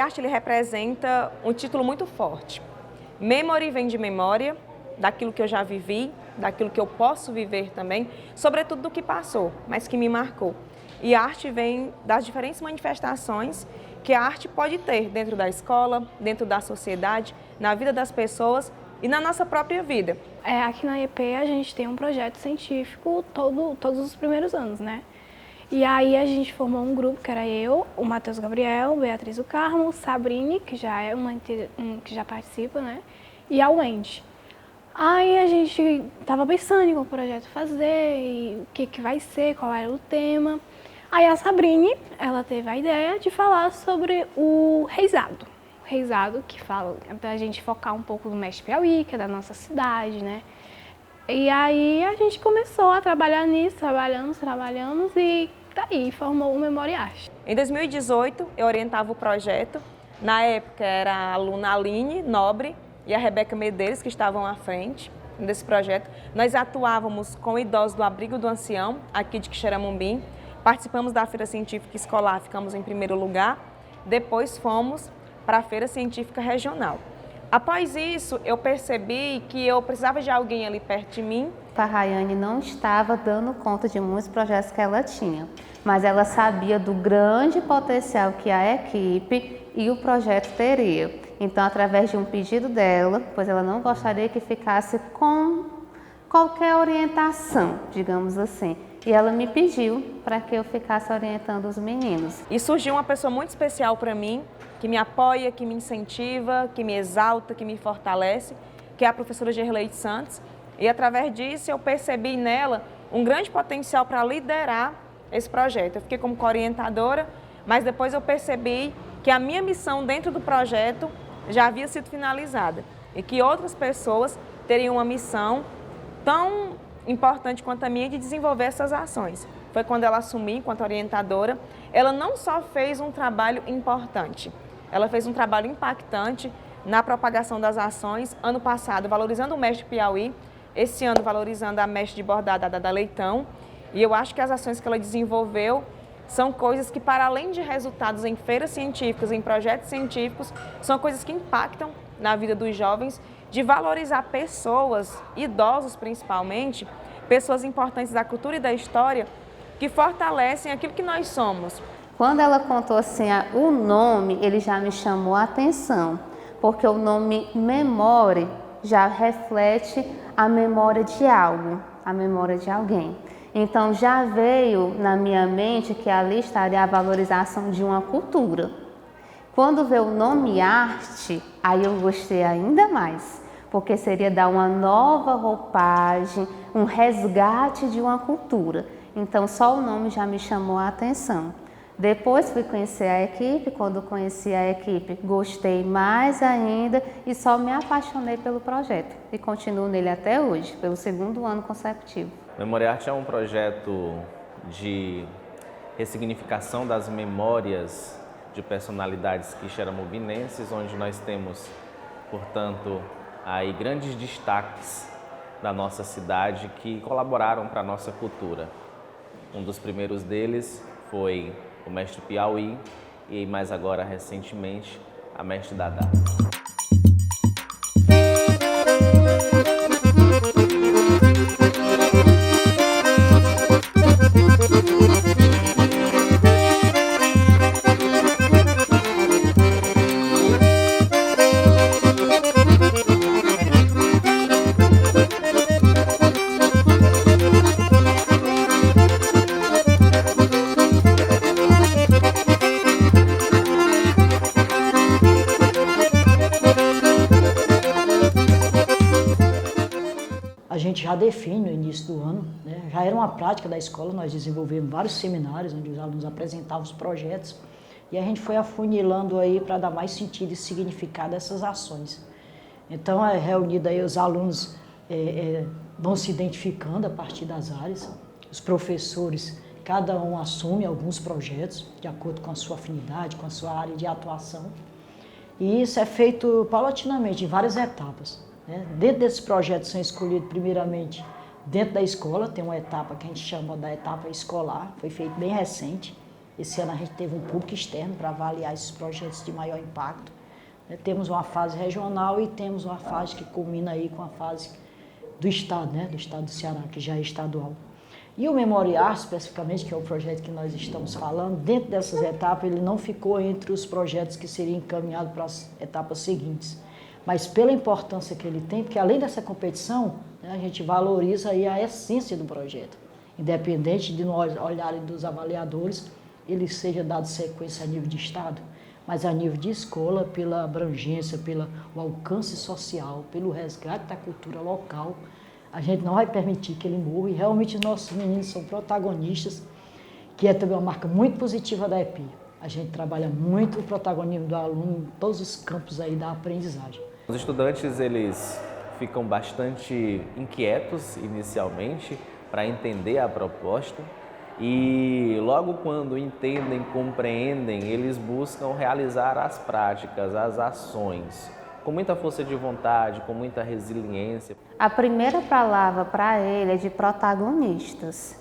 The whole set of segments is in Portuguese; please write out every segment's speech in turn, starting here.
arte ele representa um título muito forte. Memory vem de memória, daquilo que eu já vivi, daquilo que eu posso viver também, sobretudo do que passou, mas que me marcou. E arte vem das diferentes manifestações que a arte pode ter dentro da escola, dentro da sociedade, na vida das pessoas e na nossa própria vida. Aqui na IEP a gente tem um projeto científico todos os primeiros anos, né? E aí a gente formou um grupo, que era eu, o Matheus Gabriel, Beatriz do Carmo, Sabrine, que já é que já participa, né? E a Wendy. Aí a gente tava pensando em qual projeto fazer, e o que vai ser, qual era o tema. Aí a Sabrine, ela teve a ideia de falar sobre o reisado. O reisado que fala, pra gente focar um pouco no Mestre Piauí, que é da nossa cidade, né? E aí a gente começou a trabalhar nisso, trabalhamos e daí formou o Memória Arte. Em 2018, eu orientava o projeto. Na época era a aluna Aline Nobre e a Rebeca Medeiros, que estavam à frente desse projeto. Nós atuávamos com idosos do Abrigo do Ancião, aqui de Quixeramobim. Participamos da Feira Científica Escolar, ficamos em primeiro lugar. Depois fomos para a Feira Científica Regional. Após isso, eu percebi que eu precisava de alguém ali perto de mim. A Rayane não estava dando conta de muitos projetos que ela tinha, mas ela sabia do grande potencial que a equipe e o projeto teria. Então, através de um pedido dela, pois ela não gostaria que ficasse com qualquer orientação, digamos assim. E ela me pediu para que eu ficasse orientando os meninos. E surgiu uma pessoa muito especial para mim, que me apoia, que me incentiva, que me exalta, que me fortalece, que é a professora Gerleide Santos. E através disso eu percebi nela um grande potencial para liderar esse projeto. Eu fiquei como co-orientadora, mas depois eu percebi que a minha missão dentro do projeto já havia sido finalizada e que outras pessoas teriam uma missão tão importante quanto a minha de desenvolver essas ações. Foi quando ela assumiu enquanto orientadora. Ela não só fez um trabalho importante, ela fez um trabalho impactante na propagação das ações. Ano passado, valorizando o Mestre Piauí, esse ano valorizando a Mestre de Bordado, a Dada Leitão. E eu acho que as ações que ela desenvolveu são coisas que, para além de resultados em feiras científicas, em projetos científicos, são coisas que impactam na vida dos jovens, de valorizar pessoas, idosos principalmente, pessoas importantes da cultura e da história, que fortalecem aquilo que nós somos. Quando ela contou assim, o nome, ele já me chamou a atenção, porque o nome Memória já reflete a memória de algo, a memória de alguém. Então já veio na minha mente que ali estaria a valorização de uma cultura. Quando veio o nome arte, aí eu gostei ainda mais, porque seria dar uma nova roupagem, um resgate de uma cultura. Então só o nome já me chamou a atenção. Depois fui conhecer a equipe, quando conheci a equipe gostei mais ainda e só me apaixonei pelo projeto e continuo nele até hoje, pelo segundo ano consecutivo. Memória Arte é um projeto de ressignificação das memórias de personalidades quixeramobinenses, onde nós temos, portanto, aí grandes destaques da nossa cidade que colaboraram para a nossa cultura. Um dos primeiros deles foi o Mestre Piauí e mais agora, recentemente, a Mestre Dada. A gente já define no início do ano, né? Já era uma prática da escola, nós desenvolvemos vários seminários onde os alunos apresentavam os projetos e a gente foi afunilando aí para dar mais sentido e significado a essas ações. Então, reunido aí os alunos vão se identificando a partir das áreas, os professores, cada um assume alguns projetos de acordo com a sua afinidade, com a sua área de atuação e isso é feito paulatinamente, em várias etapas. Dentro desses projetos são escolhidos primeiramente dentro da escola, tem uma etapa que a gente chama da etapa escolar, foi feito bem recente, Esse ano a gente teve um público externo para avaliar esses projetos de maior impacto. Temos uma fase regional e temos uma fase que culmina aí com a fase do Estado, né? Do Estado do Ceará, que já é estadual. E o Memoriar, especificamente, que é o projeto que nós estamos falando, dentro dessas etapas, ele não ficou entre os projetos que seriam encaminhados para as etapas seguintes. Mas pela importância que ele tem, porque além dessa competição, né, a gente valoriza aí a essência do projeto. Independente de nós olharem dos avaliadores, ele seja dado sequência a nível de Estado, mas a nível de escola, pela abrangência, pelo alcance social, pelo resgate da cultura local, a gente não vai permitir que ele morra e realmente nossos meninos são protagonistas, que é também uma marca muito positiva da EPI. A gente trabalha muito o protagonismo do aluno em todos os campos aí da aprendizagem. Os estudantes, eles ficam bastante inquietos inicialmente para entender a proposta e logo quando entendem, compreendem, eles buscam realizar as práticas, as ações, com muita força de vontade, com muita resiliência. A primeira palavra para ele é de protagonistas,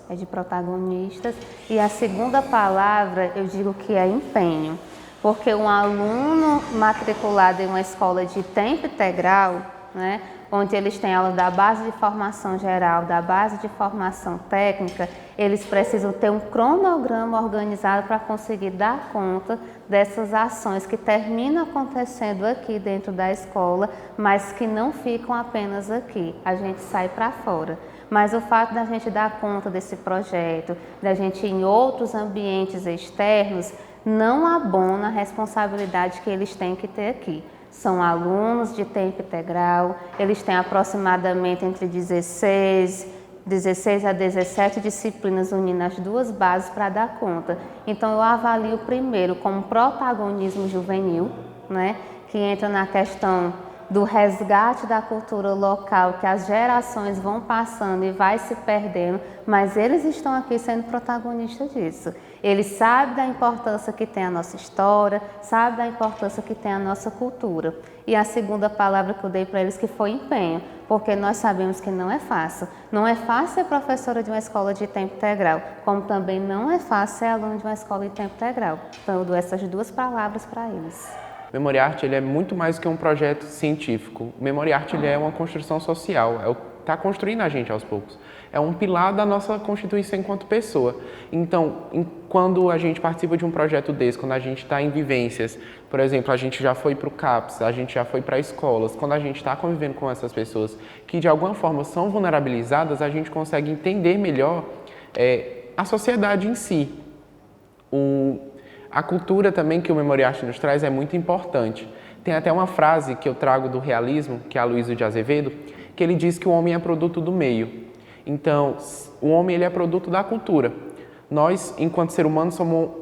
e a segunda palavra eu digo que é empenho, porque um aluno matriculado em uma escola de tempo integral, né, onde eles têm aula da base de formação geral, da base de formação técnica, eles precisam ter um cronograma organizado para conseguir dar conta dessas ações que terminam acontecendo aqui dentro da escola, mas que não ficam apenas aqui, a gente sai para fora. Mas o fato da gente dar conta desse projeto, da gente ir em outros ambientes externos, não abona a responsabilidade que eles têm que ter aqui. São alunos de tempo integral, eles têm aproximadamente entre 16 a 17 disciplinas unindo as duas bases para dar conta. Então eu avalio primeiro como protagonismo juvenil, né, que entra na questão do resgate da cultura local, que as gerações vão passando e vai se perdendo, mas eles estão aqui sendo protagonistas disso. Eles sabem da importância que tem a nossa história, sabem da importância que tem a nossa cultura. E a segunda palavra que eu dei para eles que foi empenho, porque nós sabemos que não é fácil. Não é fácil ser professora de uma escola de tempo integral, como também não é fácil ser aluno de uma escola de tempo integral. Então eu dou essas duas palavras para eles. O Memoriarte ele é muito mais que um projeto científico. O Memoriarte ele é uma construção social, está construindo a gente aos poucos. É um pilar da nossa constituição enquanto pessoa. Então, quando a gente participa de um projeto desse, quando a gente está em vivências, por exemplo, a gente já foi para o CAPS, a gente já foi para escolas, quando a gente está convivendo com essas pessoas que de alguma forma são vulnerabilizadas, a gente consegue entender melhor a sociedade em si. A cultura também que o Memoriarte nos traz é muito importante. Tem até uma frase que eu trago do realismo, que é a Aloysio de Azevedo, que ele diz que o homem é produto do meio. Então, o homem ele é produto da cultura. Nós, enquanto ser humano,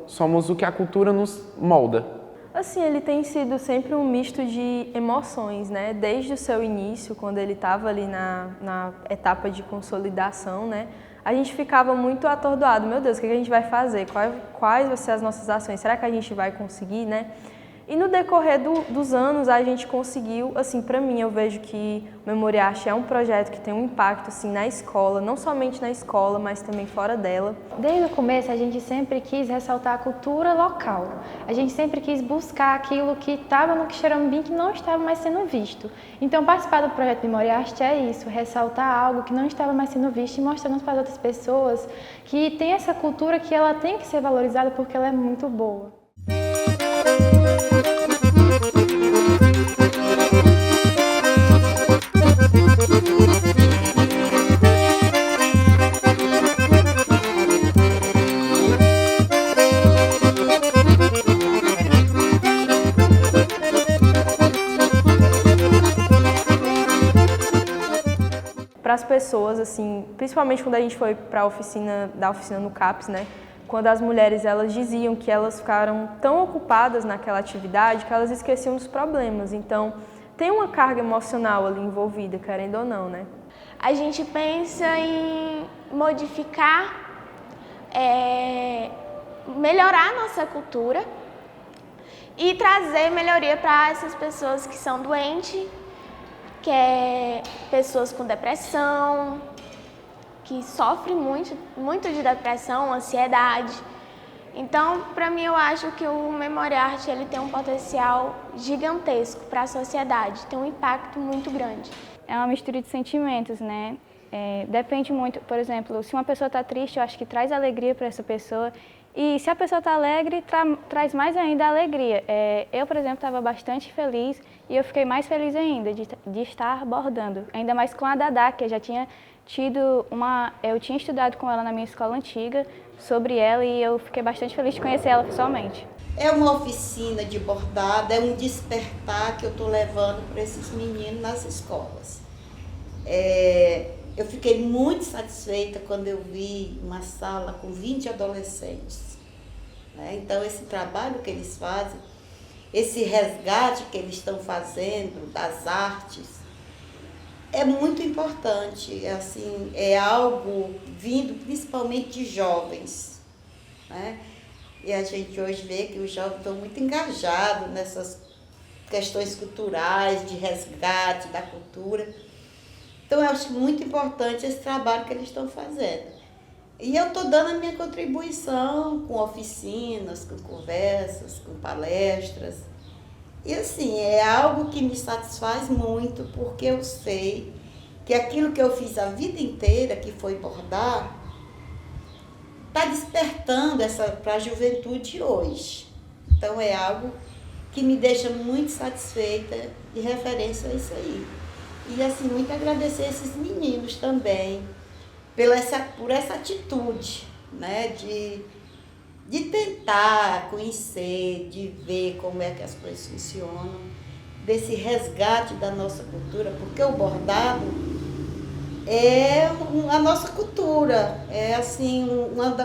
somos o que a cultura nos molda. Assim, ele tem sido sempre um misto de emoções, né? Desde o seu início, quando ele estava ali na etapa de consolidação, né? A gente ficava muito atordoado. Meu Deus, o que a gente vai fazer? Quais vão ser as nossas ações? Será que a gente vai conseguir, né? E no decorrer dos anos a gente conseguiu, assim, para mim eu vejo que o Memoriarte é um projeto que tem um impacto, assim, na escola, não somente na escola, mas também fora dela. Desde o começo a gente sempre quis ressaltar a cultura local. A gente sempre quis buscar aquilo que estava no Quixeramobim que não estava mais sendo visto. Então participar do projeto Memoriarte é isso, ressaltar algo que não estava mais sendo visto e mostrando para as outras pessoas que tem essa cultura que ela tem que ser valorizada porque ela é muito boa. Para as pessoas, assim, principalmente quando a gente foi para a oficina no CAPS, né? Quando as mulheres elas diziam que elas ficaram tão ocupadas naquela atividade que elas esqueciam dos problemas. Então, tem uma carga emocional ali envolvida, querendo ou não, né? A gente pensa em modificar, melhorar a nossa cultura e trazer melhoria para essas pessoas que são doentes, que é pessoas com depressão, que sofrem muito de depressão, ansiedade. Então, para mim, eu acho que o Memória Arte ele tem um potencial gigantesco para a sociedade, tem um impacto muito grande. É uma mistura de sentimentos, né? Depende muito, por exemplo, se uma pessoa está triste, eu acho que traz alegria para essa pessoa. E se a pessoa está alegre, traz mais ainda alegria. Eu, por exemplo, estava bastante feliz e eu fiquei mais feliz ainda de estar bordando. Ainda mais com a Dadá, que eu já tinha eu tinha estudado com ela na minha escola antiga sobre ela e eu fiquei bastante feliz de conhecer ela pessoalmente. É uma oficina de bordado, é um despertar que eu estou levando para esses meninos nas escolas. Eu fiquei muito satisfeita quando eu vi uma sala com 20 adolescentes. Então, esse trabalho que eles fazem, esse resgate que eles estão fazendo das artes, é muito importante. Assim, é algo vindo principalmente de jovens, né? E a gente hoje vê que os jovens estão muito engajados nessas questões culturais, de resgate da cultura. Então, eu acho muito importante esse trabalho que eles estão fazendo. E eu estou dando a minha contribuição com oficinas, com conversas, com palestras. E assim, é algo que me satisfaz muito, porque eu sei que aquilo que eu fiz a vida inteira, que foi bordar, está despertando para a juventude hoje. Então é algo que me deixa muito satisfeita de referência a isso aí. E assim, muito agradecer esses meninos também por essa atitude, né, de tentar conhecer, de ver como é que as coisas funcionam, desse resgate da nossa cultura, porque o bordado é a nossa cultura, é assim,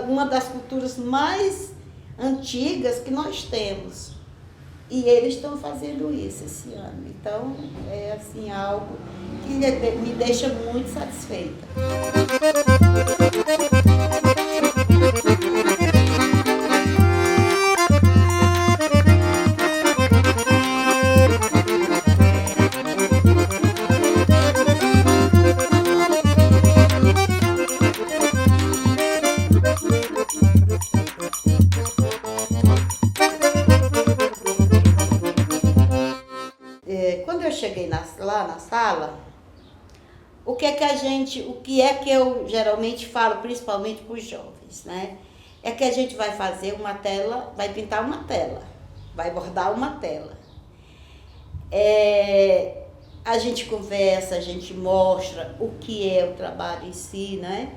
uma das culturas mais antigas que nós temos. E eles estão fazendo isso esse ano. Então, é assim, algo que me deixa muito satisfeita. Quando eu cheguei lá na sala, o que é que eu geralmente falo, principalmente para os jovens, né? É que a gente vai fazer uma tela, vai pintar uma tela, vai bordar uma tela. A gente conversa, a gente mostra o que é o trabalho em si, né?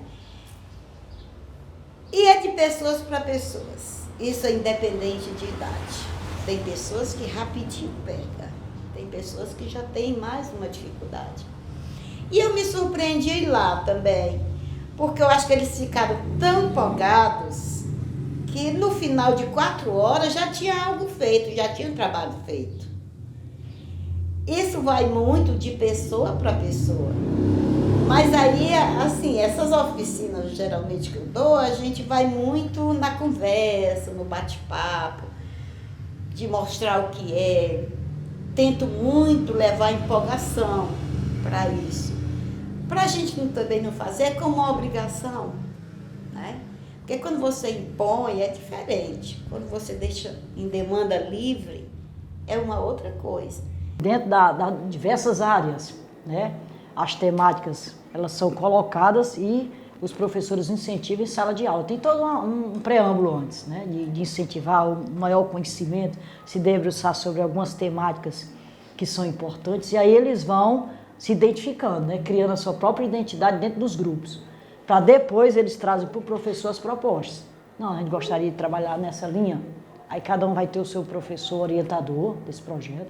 E é de pessoas para pessoas. Isso é independente de idade. Tem pessoas que rapidinho pega, tem pessoas que já têm mais uma dificuldade. E eu me surpreendi lá também, porque eu acho que eles ficaram tão empolgados que no final de 4 horas já tinha algo feito, já tinha um trabalho feito. Isso vai muito de pessoa para pessoa. Mas aí, assim, essas oficinas geralmente que eu dou, a gente vai muito na conversa, no bate-papo, de mostrar o que é. Tento muito levar empolgação para isso. Para a gente também não fazer é como uma obrigação, né? Porque quando você impõe é diferente. Quando você deixa em demanda livre, é uma outra coisa. Dentro das diversas áreas, né? As temáticas, elas são colocadas e os professores incentivam em sala de aula. Tem todo um preâmbulo antes, né? De incentivar o maior conhecimento, se debruçar sobre algumas temáticas que são importantes, e aí eles vão se identificando, né? Criando a sua própria identidade dentro dos grupos, para depois eles trazem para o professor as propostas. Não, a gente gostaria de trabalhar nessa linha, aí cada um vai ter o seu professor orientador desse projeto,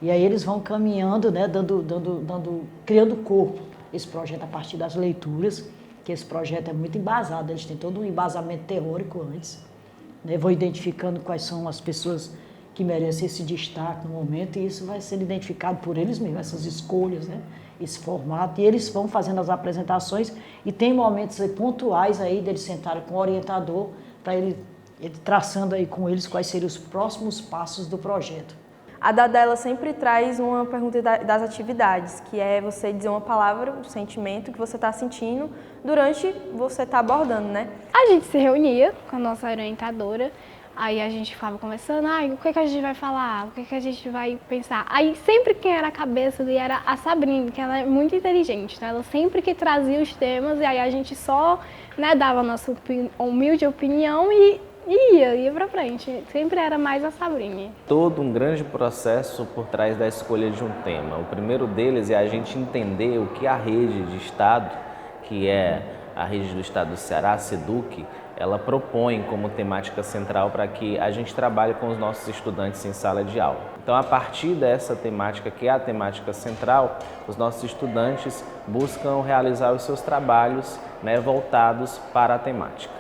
e aí eles vão caminhando, né? Criando corpo esse projeto a partir das leituras, que esse projeto é muito embasado, eles têm todo um embasamento teórico antes, né? Vou identificando quais são as pessoas que merecem esse destaque no momento, e isso vai ser identificado por eles mesmos, essas escolhas, né? Esse formato, e eles vão fazendo as apresentações, e tem momentos aí, pontuais aí deles sentarem com o orientador, para ele traçando aí com eles quais seriam os próximos passos do projeto. A Dada, ela sempre traz uma pergunta das atividades, que é você dizer uma palavra, um sentimento que você está sentindo durante você estar abordando, né? A gente se reunia com a nossa orientadora, aí a gente ficava conversando, o que a gente vai falar, o que a gente vai pensar. Aí sempre quem era a cabeça ali era a Sabrina, que ela é muito inteligente, né? Ela sempre que trazia os temas e aí a gente só, né, dava a nossa humilde opinião e ia pra frente. Sempre era mais a Sabrina. Todo um grande processo por trás da escolha de um tema. O primeiro deles é a gente entender o que a rede de Estado, que é a rede do Estado do Ceará, a SEDUC, ela propõe como temática central para que a gente trabalhe com os nossos estudantes em sala de aula. Então, a partir dessa temática, que é a temática central, os nossos estudantes buscam realizar os seus trabalhos, né, voltados para a temática.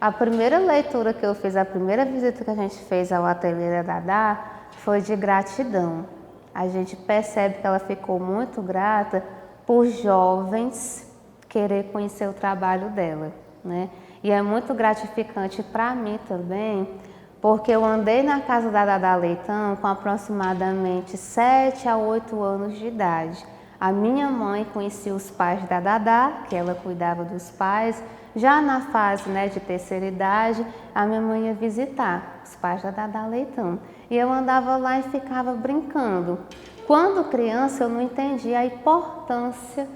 A primeira leitura que eu fiz, a primeira visita que a gente fez ao ateliê da Dada foi de gratidão. A gente percebe que ela ficou muito grata por jovens querer conhecer o trabalho dela, né? E é muito gratificante para mim também, porque eu andei na casa da Dada Leitão com aproximadamente 7 a 8 anos de idade. A minha mãe conhecia os pais da Dada, que ela cuidava dos pais. Já na fase, né, de terceira idade, a minha mãe ia visitar os pais da Dada Leitão. E eu andava lá e ficava brincando. Quando criança, eu não entendia a importância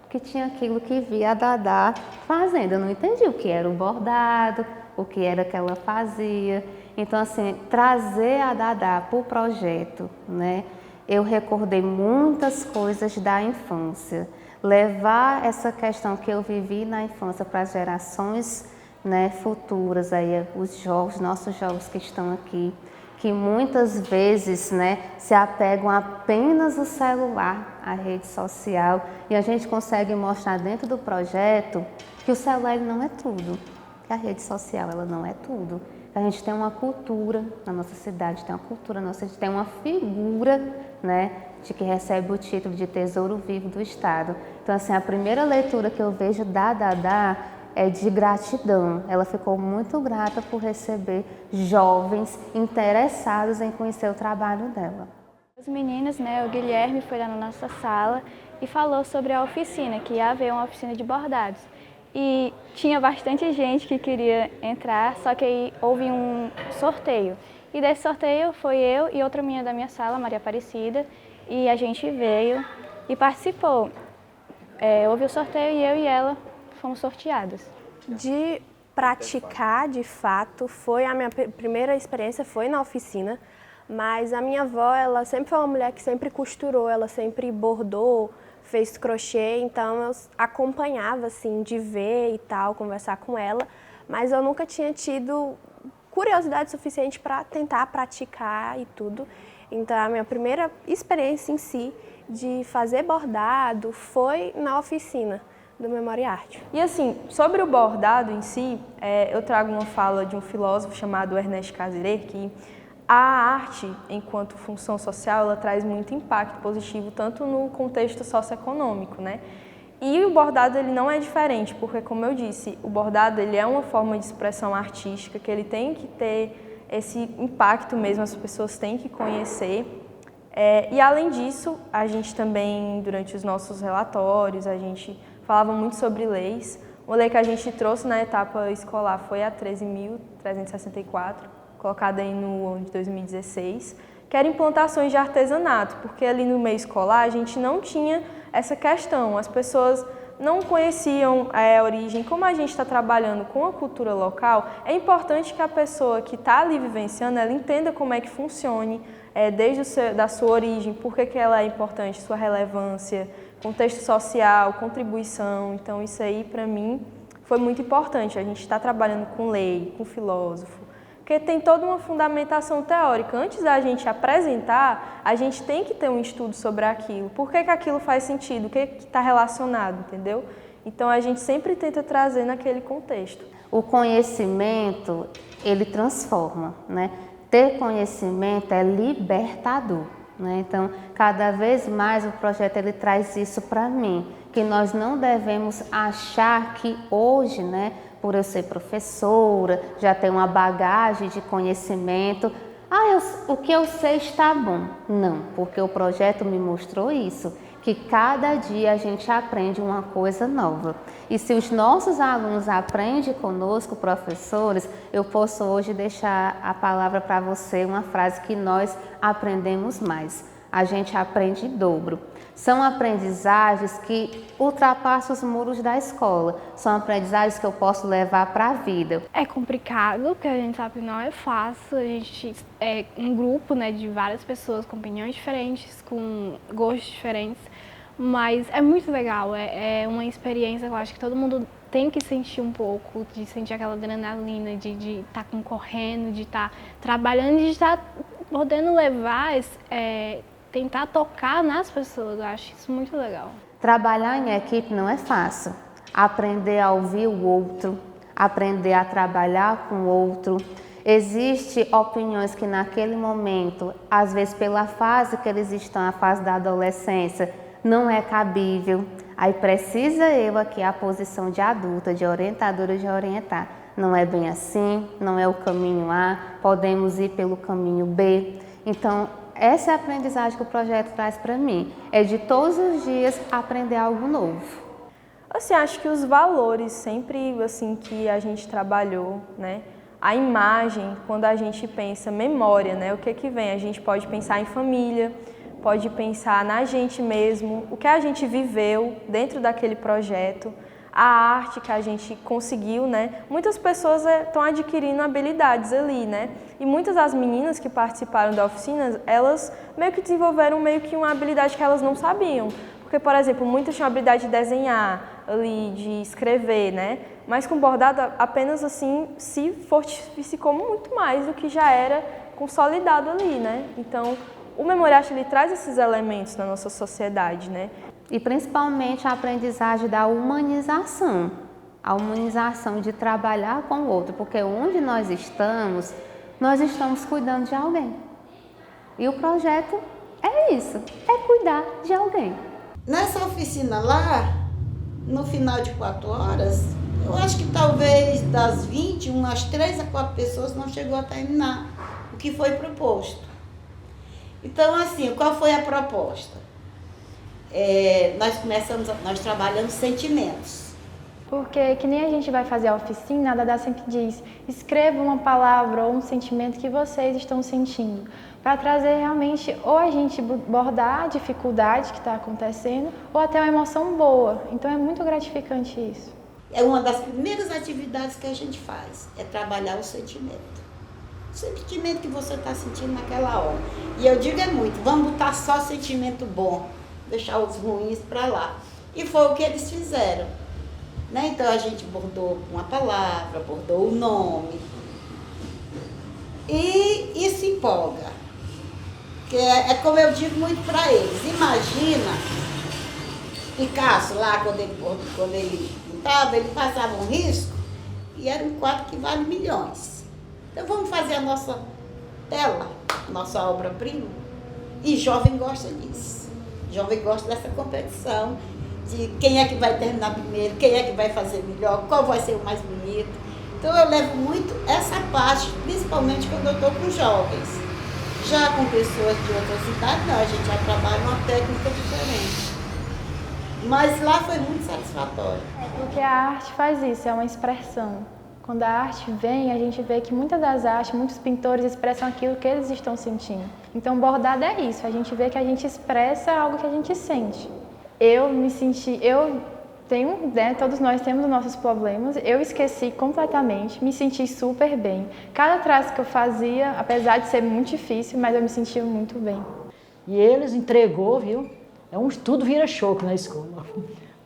que tinha aquilo que via a Dada fazendo. Eu não entendia o que era o bordado, o que era que ela fazia. Então, assim, trazer a Dada para o projeto, né? Eu recordei muitas coisas da infância. Levar essa questão que eu vivi na infância para as gerações, né, futuras, aí, os jovens, nossos jovens que estão aqui, que muitas vezes, né, se apegam apenas ao celular, à rede social, e a gente consegue mostrar dentro do projeto que o celular ele não é tudo, que a rede social ela não é tudo. A gente tem uma cultura na nossa cidade, tem uma cultura nossa, a gente tem uma figura, né, de que recebe o título de Tesouro Vivo do Estado. Então, assim, a primeira leitura que eu vejo da Dada é de gratidão. Ela ficou muito grata por receber jovens interessados em conhecer o trabalho dela. Os meninos, né, o Guilherme foi lá na nossa sala e falou sobre a oficina, que ia haver uma oficina de bordados. E tinha bastante gente que queria entrar, só que aí houve um sorteio. E desse sorteio foi eu e outra menina da minha sala, Maria Aparecida, e a gente veio e participou. Houve o sorteio e eu e ela fomos sorteadas. De praticar, de fato, foi a minha primeira experiência, foi na oficina, mas a minha avó, ela sempre foi uma mulher que sempre costurou, ela sempre bordou, fez crochê, então eu acompanhava, assim, de ver e tal, conversar com ela, mas eu nunca tinha tido curiosidade suficiente para tentar praticar e tudo. Então, a minha primeira experiência em si de fazer bordado foi na oficina do Memória Arte. E assim, sobre o bordado em si, eu trago uma fala de um filósofo chamado Ernest Cassirer, que a arte, enquanto função social, ela traz muito impacto positivo, tanto no contexto socioeconômico, né? E o bordado ele não é diferente, porque, como eu disse, o bordado ele é uma forma de expressão artística que ele tem que ter esse impacto mesmo, as pessoas têm que conhecer. E, além disso, a gente também, durante os nossos relatórios, a gente falava muito sobre leis. Uma lei que a gente trouxe na etapa escolar foi a 13.364, colocada aí no ano de 2016, que era implantações de artesanato, porque ali no meio escolar a gente não tinha essa questão, as pessoas não conheciam a origem. Como a gente está trabalhando com a cultura local, é importante que a pessoa que está ali vivenciando, ela entenda como é que funcione, desde da sua origem, por que ela é importante, sua relevância, contexto social, contribuição. Então isso aí para mim foi muito importante, a gente está trabalhando com lei, com filósofo, porque tem toda uma fundamentação teórica. Antes da gente apresentar, a gente tem que ter um estudo sobre aquilo. Por que aquilo faz sentido? O que está relacionado, entendeu? Então, a gente sempre tenta trazer naquele contexto. O conhecimento, ele transforma, né? Ter conhecimento é libertador, né? Então, cada vez mais o projeto ele traz isso para mim, que nós não devemos achar que hoje, né, por eu ser professora, já ter uma bagagem de conhecimento, o que eu sei está bom. Não, porque o projeto me mostrou isso, que cada dia a gente aprende uma coisa nova. E se os nossos alunos aprendem conosco, professores, eu posso hoje deixar a palavra para você, uma frase que nós aprendemos mais. A gente aprende em dobro. São aprendizagens que ultrapassam os muros da escola. São aprendizagens que eu posso levar para a vida. É complicado, porque a gente sabe que não é fácil. A gente é um grupo, né, de várias pessoas com opiniões diferentes, com gostos diferentes. Mas é muito legal, é uma experiência que eu acho que todo mundo tem que sentir um pouco, de sentir aquela adrenalina, de estar concorrendo, de estar trabalhando, de estar podendo levar, tentar tocar nas pessoas. Eu acho isso muito legal. Trabalhar em equipe não é fácil. Aprender a ouvir o outro, aprender a trabalhar com o outro. Existem opiniões que naquele momento, às vezes pela fase que eles estão, a fase da adolescência, não é cabível. Aí precisa eu aqui, a posição de adulta, de orientadora, de orientar. Não é bem assim, não é o caminho A, podemos ir pelo caminho B. Então, essa é a aprendizagem que o projeto traz para mim. É de todos os dias aprender algo novo. Assim, acho que os valores sempre assim que a gente trabalhou, né? A imagem, quando a gente pensa memória, né? O que vem? A gente pode pensar em família, pode pensar na gente mesmo, o que a gente viveu dentro daquele projeto, a arte que a gente conseguiu, né? Muitas pessoas estão adquirindo habilidades ali, né? E muitas das meninas que participaram da oficina, elas meio que desenvolveram meio que uma habilidade que elas não sabiam. Porque, por exemplo, muitas tinham a habilidade de desenhar, ali, de escrever, né? Mas com bordado, apenas assim, se fortificou muito mais do que já era consolidado ali, né? Então, o Memória Arte, ele traz esses elementos na nossa sociedade, né? E principalmente a aprendizagem da humanização. A humanização de trabalhar com o outro, porque onde nós estamos cuidando de alguém. E o projeto é isso, é cuidar de alguém. Nessa oficina lá, no final de 4 horas, eu acho que talvez das 20, umas 3 a 4 pessoas não chegou a terminar o que foi proposto. Então, assim, qual foi a proposta? Nós trabalhamos sentimentos. Porque que nem a gente vai fazer a oficina, a Dada sempre diz, escreva uma palavra ou um sentimento que vocês estão sentindo, para trazer realmente, ou a gente bordar a dificuldade que está acontecendo, ou até uma emoção boa. Então é muito gratificante isso. É uma das primeiras atividades que a gente faz, é trabalhar o sentimento. O sentimento que você está sentindo naquela hora. E eu digo muito, vamos botar só sentimento bom, deixar os ruins para lá. E foi o que eles fizeram. Né? Então a gente bordou uma palavra, bordou o nome. E isso empolga. Que é como eu digo muito para eles. Imagina Picasso lá, quando ele pintava, ele passava um risco e era um quadro que vale milhões. Então vamos fazer a nossa tela, nossa obra-prima. E jovem gosta disso. Jovem gosta dessa competição, de quem é que vai terminar primeiro, quem é que vai fazer melhor, qual vai ser o mais bonito. Então eu levo muito essa parte, principalmente quando eu estou com jovens. Já com pessoas de outras idades, não, a gente já trabalha uma técnica diferente. Mas lá foi muito satisfatório. Porque a arte faz isso, é uma expressão. Quando a arte vem, a gente vê que muitas das artes, muitos pintores expressam aquilo que eles estão sentindo. Então, bordado é isso, a gente vê que a gente expressa algo que a gente sente. Todos nós temos nossos problemas, eu esqueci completamente, me senti super bem. Cada traço que eu fazia, apesar de ser muito difícil, mas eu me sentia muito bem. E eles entregou, viu? Tudo vira choque na escola.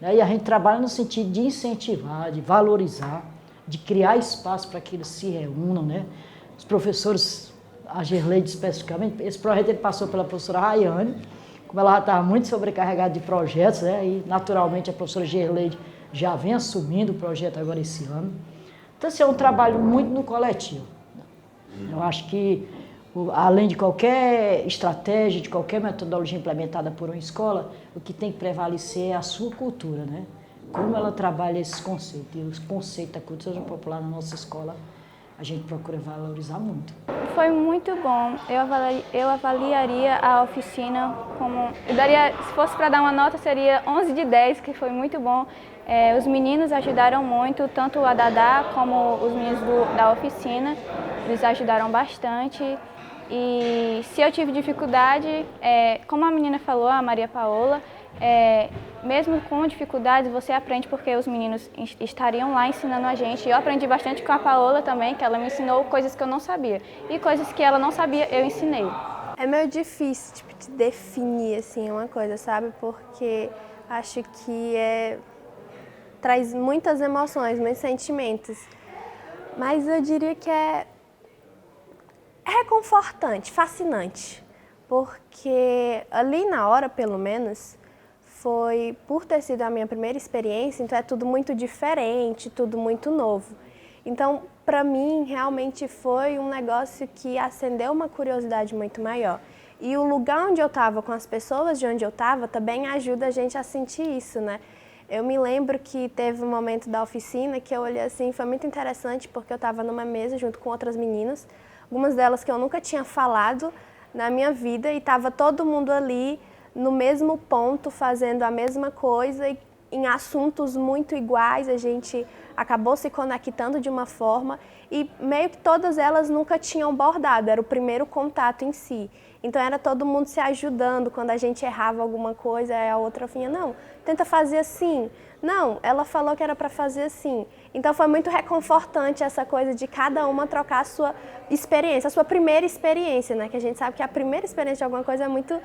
E a gente trabalha no sentido de incentivar, de valorizar, de criar espaço para que eles se reúnam, né? Os professores, a Gerleide especificamente, esse projeto ele passou pela professora Rayane, como ela estava muito sobrecarregada de projetos, né? E naturalmente a professora Gerleide já vem assumindo o projeto agora esse ano. Então, assim, é um trabalho muito no coletivo. Eu acho que Além de qualquer estratégia, de qualquer metodologia implementada por uma escola, o que tem que prevalecer é a sua cultura, né? Como ela trabalha esses conceitos. E os conceitos da cultura popular na nossa escola, a gente procura valorizar muito. Foi muito bom. Eu avaliaria a oficina como... se fosse para dar uma nota, seria 11 de 10, que foi muito bom. Os meninos ajudaram muito, tanto a Dadá como os meninos da oficina. Eles ajudaram bastante. E se eu tive dificuldade, como a menina falou, a Maria Paola, mesmo com dificuldades, você aprende porque os meninos estariam lá ensinando a gente. Eu aprendi bastante com a Paola também, que ela me ensinou coisas que eu não sabia. E coisas que ela não sabia, eu ensinei. É meio difícil de definir assim, uma coisa, sabe? Porque acho que traz muitas emoções, muitos sentimentos. Mas eu diria que é reconfortante, fascinante. Porque ali na hora, pelo menos, foi por ter sido a minha primeira experiência, então é tudo muito diferente, tudo muito novo. Então, para mim, realmente foi um negócio que acendeu uma curiosidade muito maior. E o lugar onde eu estava, com as pessoas de onde eu estava, também ajuda a gente a sentir isso, né? Eu me lembro que teve um momento da oficina que eu olhei assim, foi muito interessante, porque eu estava numa mesa junto com outras meninas, algumas delas que eu nunca tinha falado na minha vida, e estava todo mundo ali no mesmo ponto, fazendo a mesma coisa, e em assuntos muito iguais, a gente acabou se conectando de uma forma, e meio que todas elas nunca tinham bordado, era o primeiro contato em si. Então era todo mundo se ajudando, quando a gente errava alguma coisa, a outra vinha, não, tenta fazer assim. Não, ela falou que era para fazer assim. Então foi muito reconfortante essa coisa de cada uma trocar a sua experiência, a sua primeira experiência, né? Que a gente sabe que a primeira experiência de alguma coisa é muito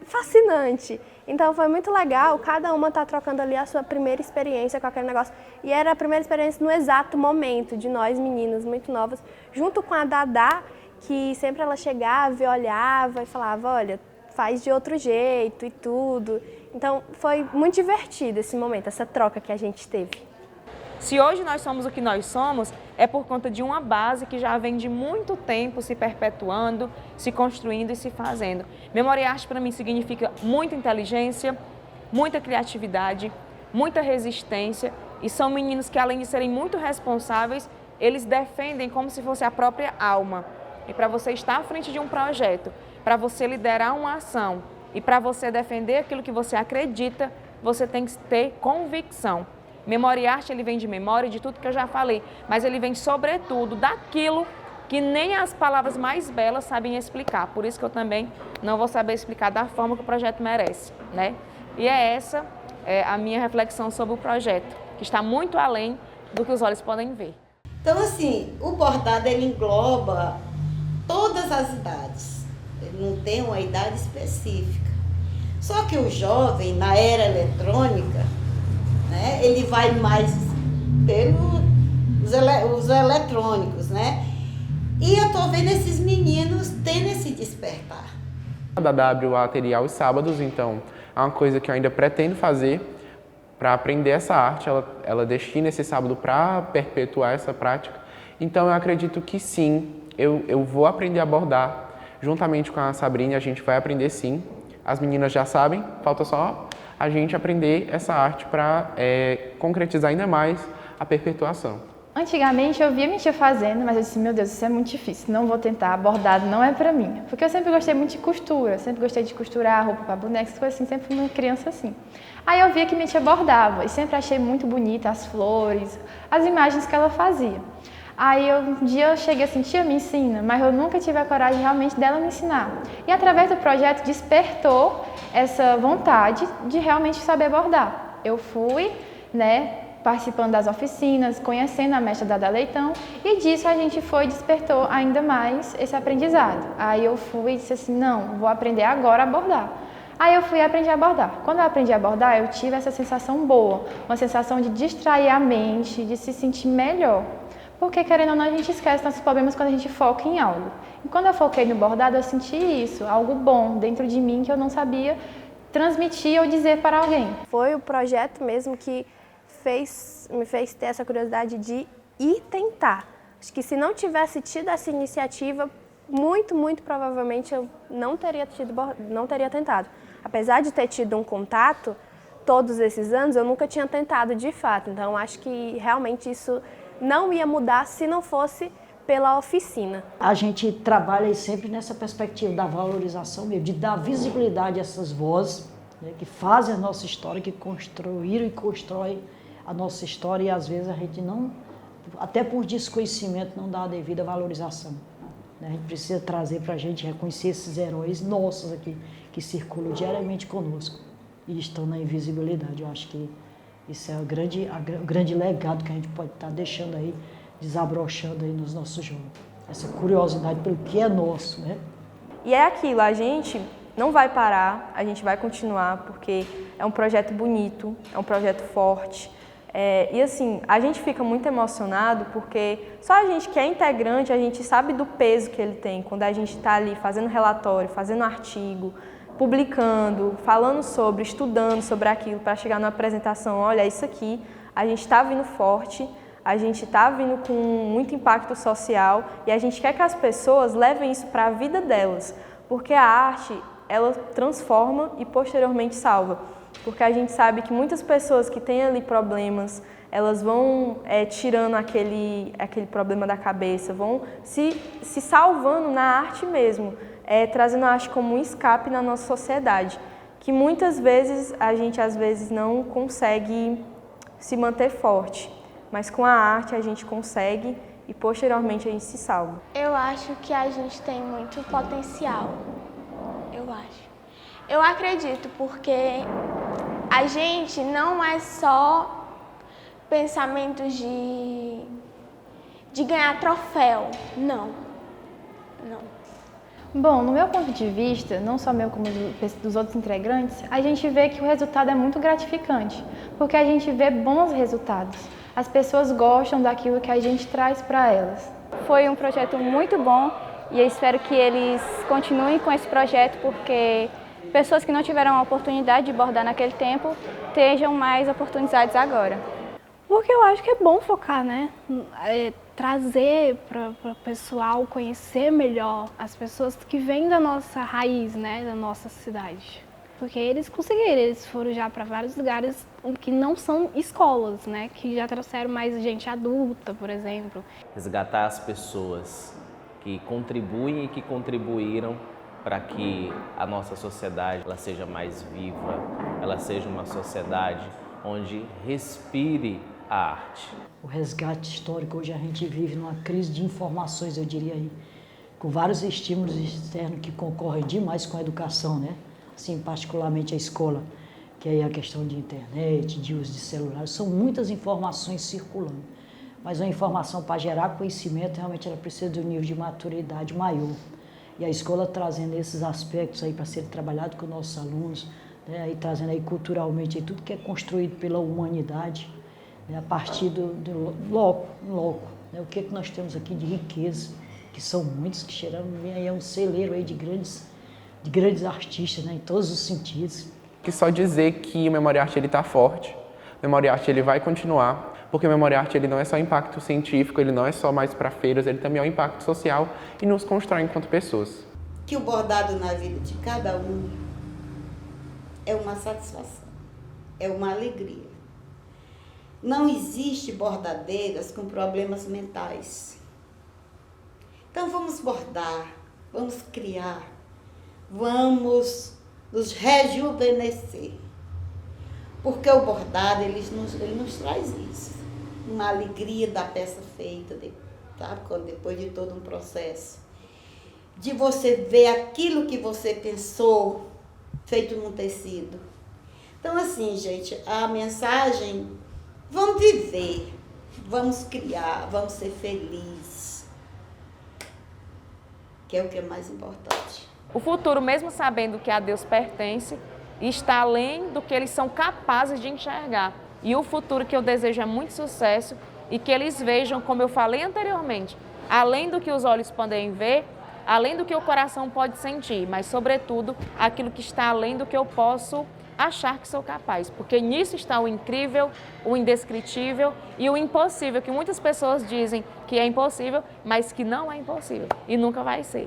fascinante. Então foi muito legal, cada uma tá trocando ali a sua primeira experiência com aquele negócio. E era a primeira experiência no exato momento de nós meninas muito novas, junto com a Dadá, que sempre ela chegava e olhava e falava, olha, faz de outro jeito e tudo. Então foi muito divertido esse momento, essa troca que a gente teve. Se hoje nós somos o que nós somos, é por conta de uma base que já vem de muito tempo se perpetuando, se construindo e se fazendo. Memória e arte para mim significa muita inteligência, muita criatividade, muita resistência, e são meninos que, além de serem muito responsáveis, eles defendem como se fosse a própria alma. E para você estar à frente de um projeto, para você liderar uma ação e para você defender aquilo que você acredita, você tem que ter convicção. Memória e arte, ele vem de memória, de tudo que eu já falei, mas ele vem sobretudo daquilo que nem as palavras mais belas sabem explicar. Por isso que eu também não vou saber explicar da forma que o projeto merece, né? E essa a minha reflexão sobre o projeto, que está muito além do que os olhos podem ver. Então, assim, o bordado, ele engloba todas as idades. Ele não tem uma idade específica. Só que o jovem, na era eletrônica, né, ele vai mais pelos eletrônicos, né? E eu tô vendo esses meninos tendo esse despertar. A Dadá abriu a ateliê aos sábados, então é uma coisa que eu ainda pretendo fazer para aprender essa arte. Ela destina esse sábado para perpetuar essa prática. Então eu acredito que sim, eu vou aprender a bordar. Juntamente com a Sabrina, a gente vai aprender sim. As meninas já sabem, falta só a gente aprender essa arte para concretizar ainda mais a perpetuação. Antigamente eu via minha tia fazendo, mas eu disse, meu Deus, isso é muito difícil, não vou tentar, bordado não é pra mim. Porque eu sempre gostei muito de costura, sempre gostei de costurar roupa para boneca, essas coisas assim, sempre fui uma criança assim. Aí eu via que minha tia bordava e sempre achei muito bonita as flores, as imagens que ela fazia. Aí um dia eu cheguei assim, tia, me ensina, mas eu nunca tive a coragem realmente dela me ensinar. E através do projeto despertou essa vontade de realmente saber bordar. Eu fui, né, participando das oficinas, conhecendo a mestra Dadá Leitão, e disso a gente despertou ainda mais esse aprendizado. Aí eu fui e disse assim, não, vou aprender agora a bordar. Aí eu fui aprender a bordar. Quando eu aprendi a bordar, eu tive essa sensação boa, uma sensação de distrair a mente, de se sentir melhor. Porque, querendo ou não, a gente esquece nossos problemas quando a gente foca em algo. E quando eu foquei no bordado, eu senti isso, algo bom dentro de mim que eu não sabia transmitir ou dizer para alguém. Foi o projeto mesmo que me fez ter essa curiosidade de ir tentar. Acho que se não tivesse tido essa iniciativa, muito provavelmente eu não teria tentado. Apesar de ter tido um contato todos esses anos, eu nunca tinha tentado de fato. Então, acho que realmente isso não ia mudar se não fosse pela oficina. A gente trabalha sempre nessa perspectiva da valorização mesmo, de dar visibilidade a essas vozes, né, que fazem a nossa história, que construíram e constroem a nossa história, e às vezes a gente não, até por desconhecimento, não dá a devida valorização. A gente precisa trazer para a gente, reconhecer esses heróis nossos aqui, que circulam diariamente conosco e estão na invisibilidade. Eu acho que isso é o grande legado que a gente pode estar deixando aí, desabrochando aí nos nossos jovens. Essa curiosidade pelo que é nosso, né? E é aquilo, a gente não vai parar, a gente vai continuar, porque é um projeto bonito, é um projeto forte. E assim, a gente fica muito emocionado porque só a gente que é integrante, a gente sabe do peso que ele tem quando a gente está ali fazendo relatório, fazendo artigo, publicando, falando sobre, estudando sobre aquilo para chegar numa apresentação, olha, isso aqui, a gente está vindo forte, a gente está vindo com muito impacto social e a gente quer que as pessoas levem isso para a vida delas, porque a arte, ela transforma e posteriormente salva. Porque a gente sabe que muitas pessoas que têm ali problemas, elas vão tirando aquele problema da cabeça, vão se salvando na arte mesmo, trazendo a arte como um escape na nossa sociedade, que muitas vezes a gente às vezes não consegue se manter forte. Mas com a arte a gente consegue e posteriormente a gente se salva. Eu acho que a gente tem muito potencial, eu acho. Eu acredito porque a gente não é só pensamentos de ganhar troféu, não. Bom, no meu ponto de vista, não só meu como dos outros integrantes, a gente vê que o resultado é muito gratificante, porque a gente vê bons resultados. As pessoas gostam daquilo que a gente traz para elas. Foi um projeto muito bom e eu espero que eles continuem com esse projeto, porque pessoas que não tiveram a oportunidade de bordar naquele tempo tenham mais oportunidades agora. Porque eu acho que é bom focar, né? Trazer para o pessoal conhecer melhor as pessoas que vêm da nossa raiz, né? Da nossa cidade. Porque eles conseguiram, eles foram já para vários lugares que não são escolas, né? Que já trouxeram mais gente adulta, por exemplo. Resgatar as pessoas que contribuem e que contribuíram para que a nossa sociedade ela seja mais viva, ela seja uma sociedade onde respire a arte. O resgate histórico, hoje a gente vive numa crise de informações, eu diria aí, com vários estímulos externos que concorrem demais com a educação, né? Assim, particularmente a escola, que aí a questão de internet, de uso de celulares, são muitas informações circulando. Mas a informação, para gerar conhecimento, realmente ela precisa de um nível de maturidade maior. E a escola trazendo esses aspectos aí para serem trabalhados com nossos alunos, né, aí trazendo aí culturalmente aí tudo que é construído pela humanidade, né, a partir do loco, né, o que nós temos aqui de riqueza, que são muitos, que chegaram aí, é um celeiro aí de grandes artistas, né, em todos os sentidos. Que só dizer que o Memória Arte está forte, o Memória Arte ele vai continuar, porque o Memória Arte ele não é só impacto científico, ele não é só mais para feiras, ele também é um impacto social e nos constrói enquanto pessoas. Que o bordado na vida de cada um é uma satisfação, é uma alegria. Não existe bordadeiras com problemas mentais. Então vamos bordar, vamos criar, vamos nos rejuvenescer. Porque o bordado, ele nos traz isso. Uma alegria da peça feita, sabe? Depois de todo um processo. De você ver aquilo que você pensou feito num tecido. Então, assim, gente, a mensagem, vamos viver, vamos criar, vamos ser felizes. Que é o que é mais importante. O futuro, mesmo sabendo que a Deus pertence, está além do que eles são capazes de enxergar. E o futuro que eu desejo é muito sucesso e que eles vejam, como eu falei anteriormente, além do que os olhos podem ver, além do que o coração pode sentir, mas, sobretudo, aquilo que está além do que eu posso achar que sou capaz, porque nisso está o incrível, o indescritível e o impossível, que muitas pessoas dizem que é impossível, mas que não é impossível e nunca vai ser.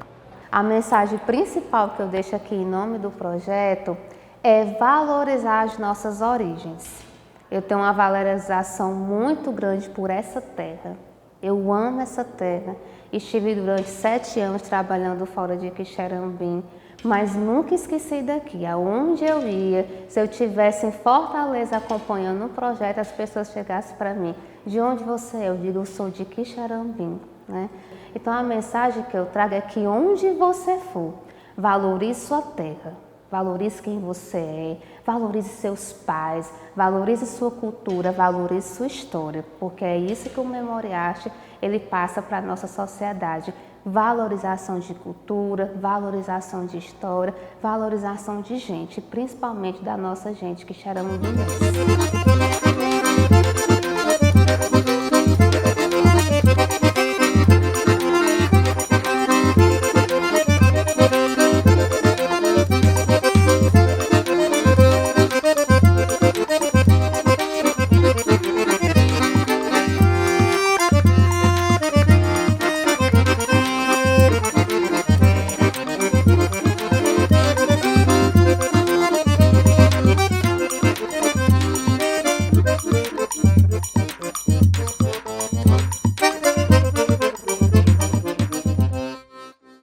A mensagem principal que eu deixo aqui em nome do projeto é valorizar as nossas origens. Eu tenho uma valorização muito grande por essa terra. Eu amo essa terra. Estive durante 7 anos trabalhando fora de Quixeramobim, mas nunca esqueci daqui. Aonde eu ia, se eu estivesse em Fortaleza acompanhando um projeto, as pessoas chegassem para mim: de onde você é? Eu digo: eu sou de Quixeramobim, né? Então a mensagem que eu trago é que onde você for, valorize sua terra, valorize quem você é, valorize seus pais, valorize sua cultura, valorize sua história, porque é isso que o Memoriarte ele passa para a nossa sociedade. Valorização de cultura, valorização de história, valorização de gente, principalmente da nossa gente quixeramobinense.